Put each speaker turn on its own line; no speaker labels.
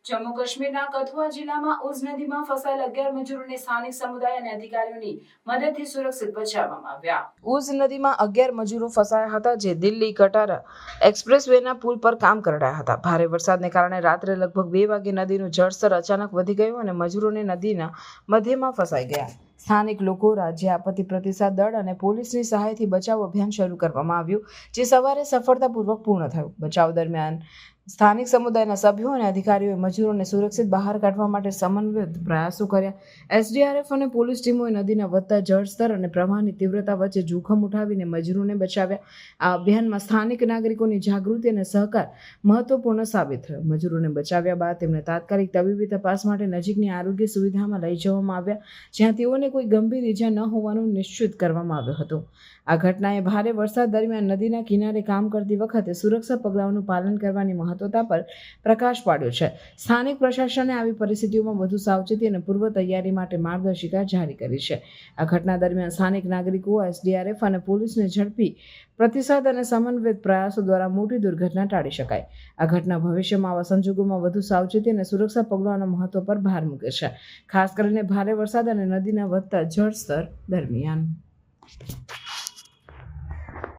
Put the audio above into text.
જમ્મુ કાશ્મીરના કથુઆ જિલ્લામાં ઉઝ નદીમાં ફસાયેલ 11 મજૂરોને સ્થાનિક સમુદાય અને અધિકારીઓની મદદથી સુરક્ષિત બચાવવામાં આવ્યા। ઉઝ નદીમાં 11 મજૂરો ફસાયા હતા, જે દિલ્હી કટારા એક્સપ્રેસવેના પુલ પર કામ કરી રહ્યા હતા। ભારે વરસાદને કારણે રાત્રે લગભગ 2 વાગે નદીનું જળસ્તર અચાનક વધી ગયું અને મજૂરોને નદીના મધ્યમાં ફસાઈ ગયા। સ્થાનિક લોકો, રાજ્ય આપત્તિ પ્રતિસાદ દળ અને પોલીસની સહાયથી બચાવ અભિયાન શરૂ કરવામાં આવ્યું, જે સવારે સફળતાપૂર્વક પૂર્ણ થયું। બચાવ દરમિયાન સ્થાનિક સમુદાયના સભ્યો અને અધિકારીઓએ મજૂરોને સુરક્ષિત બહાર કાઢવા માટે સમન્વિત પ્રયાસો કર્યા। એસડીઆરએફ અને પોલીસ ટીમોએ નદીના વધતા જળસ્તર અને પ્રવાહની તીવ્રતા વચ્ચે જોખમ ઉઠાવીને મજૂરોને બચાવ્યા। આ અભિયાનમાં સ્થાનિક નાગરિકોની જાગૃતિ અને સહકાર મહત્વપૂર્ણ સાબિત થયો। મજૂરોને બચાવ્યા બાદ તેમને તાત્કાલિક તબીબી તપાસ માટે નજીકની આરોગ્ય સુવિધામાં લઈ જવામાં આવ્યા, જ્યાં તેઓને કોઈ ગંભીર ઈજા ન હોવાનું નિશ્ચિત કરવામાં આવ્યું હતું। આ ઘટનાએ ભારે વરસાદ દરમિયાન નદીના કિનારે કામ કરતી વખતે સુરક્ષા પગલાઓનું પાલન કરવાની મહત્વતા પર પ્રકાશ પાડ્યો છે। સ્થાનિક પ્રશાસને આવી પરિસ્થિતિઓમાં વધુ સાવચેતી અને પૂર્વ તૈયારી માટે માર્ગદર્શિકા જારી કરી છે। આ ઘટના દરમિયાન સ્થાનિક નાગરિકો, એસડીઆરએફ અને પોલીસને ઝડપી પ્રતિસાદ અને સમન્વિત પ્રયાસો દ્વારા મોટી દુર્ઘટના ટાળી શકાય। આ ઘટના ભવિષ્યમાં આવા સંજોગોમાં વધુ સાવચેતી અને સુરક્ષા પગલાઓના મહત્વ પર ભાર મૂકે છે, ખાસ કરીને ભારે વરસાદ અને નદીના વધતા જળસ્તર દરમિયાન।